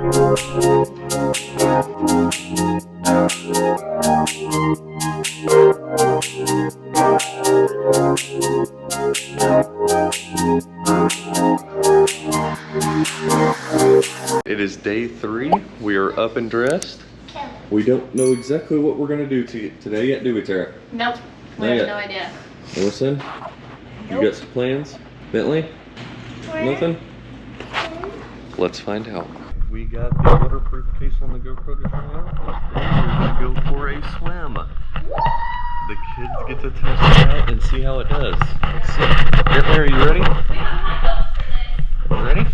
It is day 3. We are up and dressed. We don't know exactly what we're going to do today yet, do we, Tara? Nope. We have no idea. Listen, you got some plans? Bentley? Nothing? Let's find out. We got the waterproof case on the GoPro to try out. We're going to go for a swim. The kids get to test it out and see how it does. Let's see. Bentley, are you ready? You ready?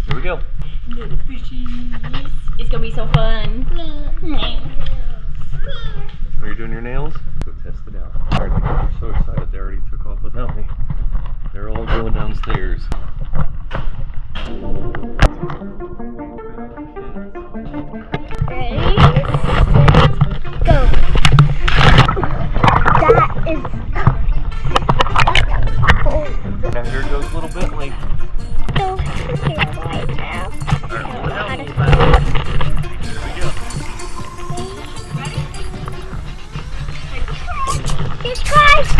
Here we go. Little fishies. It's gonna be so fun. Are you doing your nails? Go test it out. Alright, the kids are so excited they already took off without me. They're all going downstairs. Ready, set, go. That is cold. Now here goes little Bentley. So here right now. Alright, here we go. Here's Christ.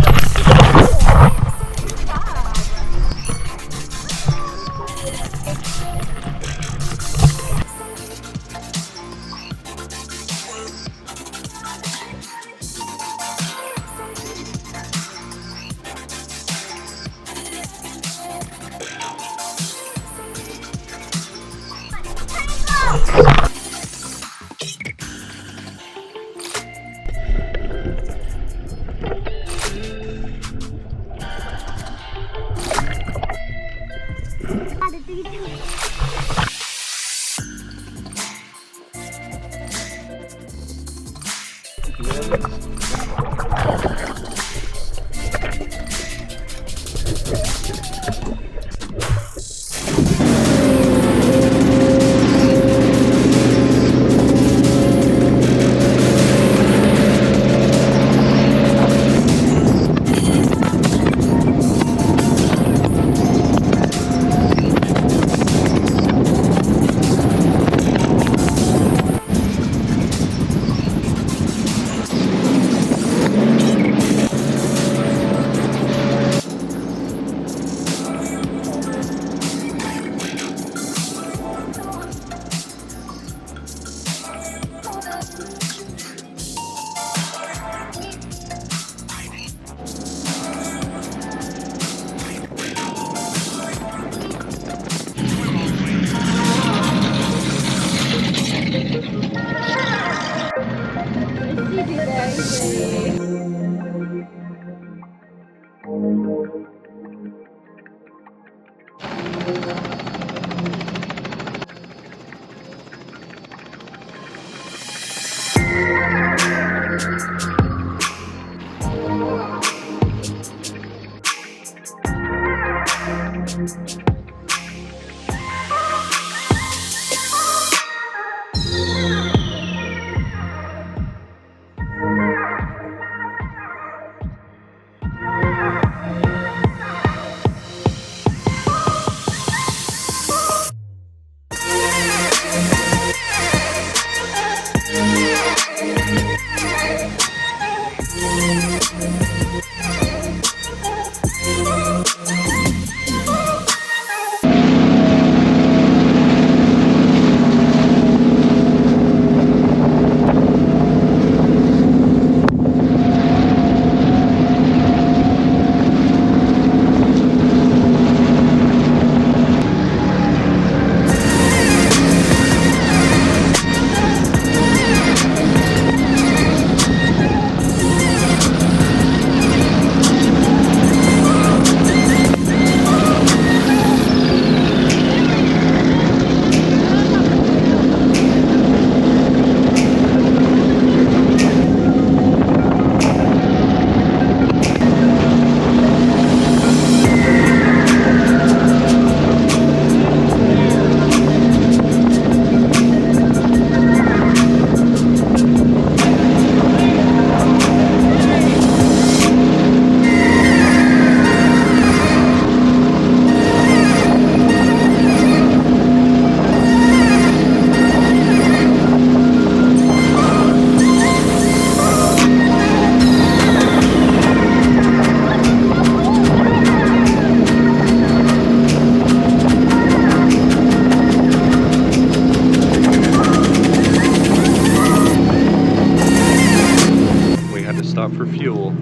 for fuel.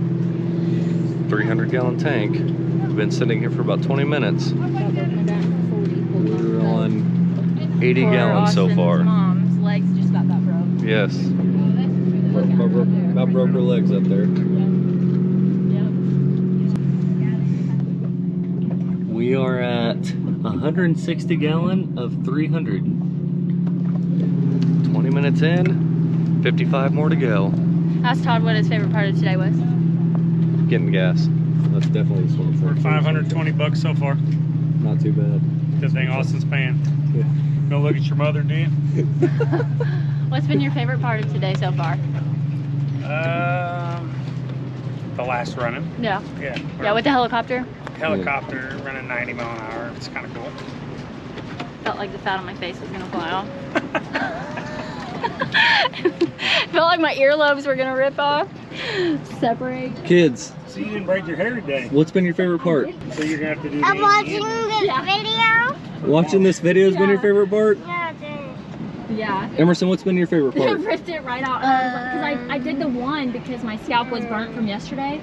300-gallon tank. We've been sitting here for about 20 minutes. We're on 80 gallons so far. Mom's legs just about that broke. Yes. About broke her legs up there. We are at 160 gallon of 300. 20 minutes in, 55 more to go. Asked Todd what his favorite part of today was. Getting gas. That's definitely the one. We're 520 bucks so far. Not too bad. Good thing Austin's paying. Yeah. Go look at your mother, do you? What's been your favorite part of today so far? The last running. Yeah. Yeah. Yeah, with the helicopter. Helicopter running 90 mile an hour. It's kind of cool. Felt like the fat on my face was gonna fly off. Felt like my earlobes were gonna rip off. Separate. Kids, So you didn't break your hair today. what's been your favorite part? So you're gonna have to do I'm the watching this video. Watching this video has been your favorite part? Yeah, it is. Yeah. Emerson, what's been your favorite I part? ripped it right out. Because I did the one because my scalp was burnt from yesterday.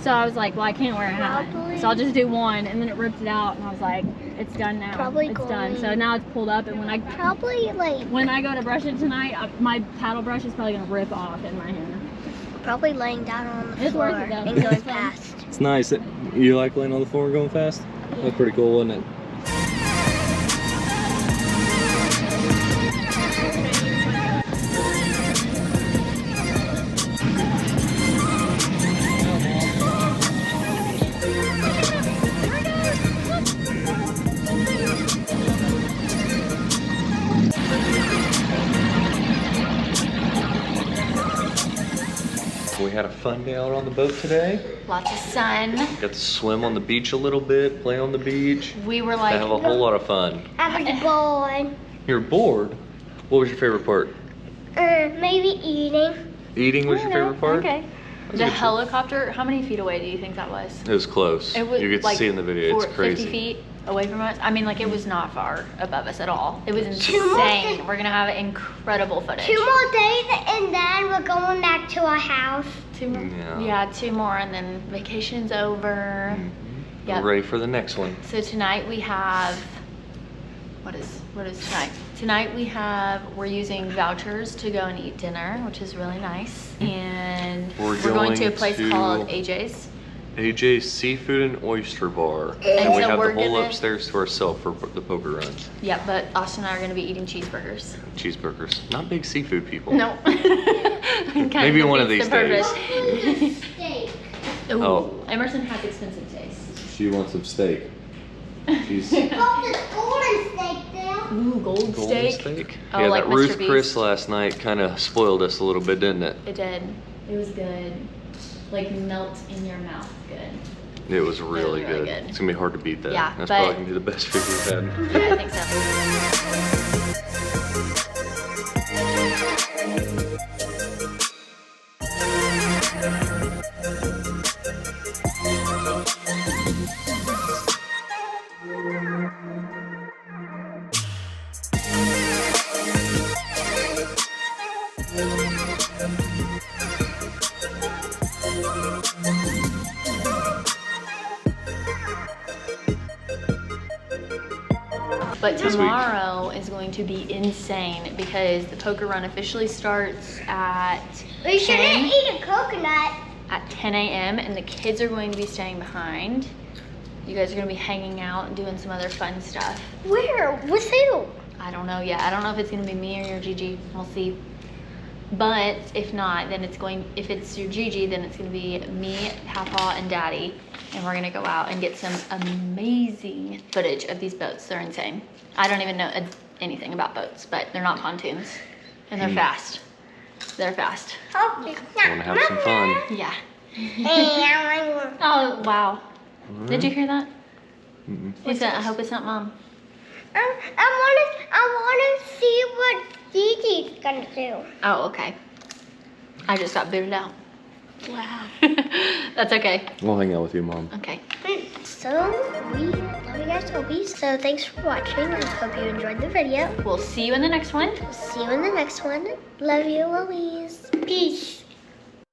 So I was like, well, I can't wear a hat. Probably. So I'll just do one. And then it ripped it out. And I was like, it's done now. Probably it's done. going- So now it's pulled up. And when I Probably like go to brush it tonight, my paddle brush is probably going to rip off in my hair. probably laying down on the It's floor worth it, though. and going fast. It's nice. You like laying on the floor and going fast? That's pretty cool, wasn't it? We had a fun day out on the boat today. Lots of sun. Got to swim on the beach a little bit, play on the beach. We were like, Have a whole lot of fun. I was bored. You're bored? What was your favorite part? Maybe eating. Eating was your favorite part? Okay. That's The a good helicopter, how many feet away do you think that was? It was close. It was You get to like see in the video. It's 50 crazy. feet away from us. I mean, like, it was not far above us at all. It was Two more insane. days. We're gonna have incredible footage. 2 more days and then we're going back to our house. Two more. Yeah. Yeah, 2 more, and then vacation's over. We're Yep. ready for the next one. So tonight we have, what is tonight? Tonight we're using vouchers to go and eat dinner, which is really nice. And We're going to a going place to- called AJ's. AJ's Seafood and Oyster Bar. And And we so have we're the whole gonna- upstairs to ourselves for the poker runs. Yeah, but Austin and I are gonna be eating cheeseburgers. Cheeseburgers. Not big seafood people. No. Maybe one of these days. Steak. Ooh, Oh. Emerson has expensive taste. She wants some steak. She's Oh, this golden steak there. Ooh, gold golden steak. steak. Oh, Yeah, like that Mr. Ruth Beast. Chris last night kind of spoiled us a little bit, didn't it? It did. It was good. Like melt in your mouth. Good. It was really, really good. good. It's gonna be hard to beat that. Yeah, That's but- probably gonna be the best food we've had. Yeah, I think so. But This week. tomorrow is going to be insane because the poker run officially starts at We shouldn't 10 eat a coconut. at 10 a.m. and the kids are going to be staying behind. You guys are going to be hanging out and doing some other fun stuff. Where? With who? I don't know yet. I don't know if it's going to be me or your Gigi. We'll see. But if not, then if it's your Gigi, then it's going to be me, Papa, and Daddy. And we're going to go out and get some amazing footage of these boats. They're insane. I don't even know anything about boats, but they're not pontoons. And they're fast. They're fast. Okay. Wanna have some fun. Yeah. Hey, Oh, wow. Did you hear that? Mm-mm. What's that? I hope it's not Mom. I wanna see what Gigi's gonna do. Oh, okay. I just got booted out. Wow. That's okay. We'll hang out with you, Mom. Okay. So we love you guys, Toby. So thanks for watching. I hope you enjoyed the video. We'll see you in the next one. See you in the next one. Love you, Louise. Peace.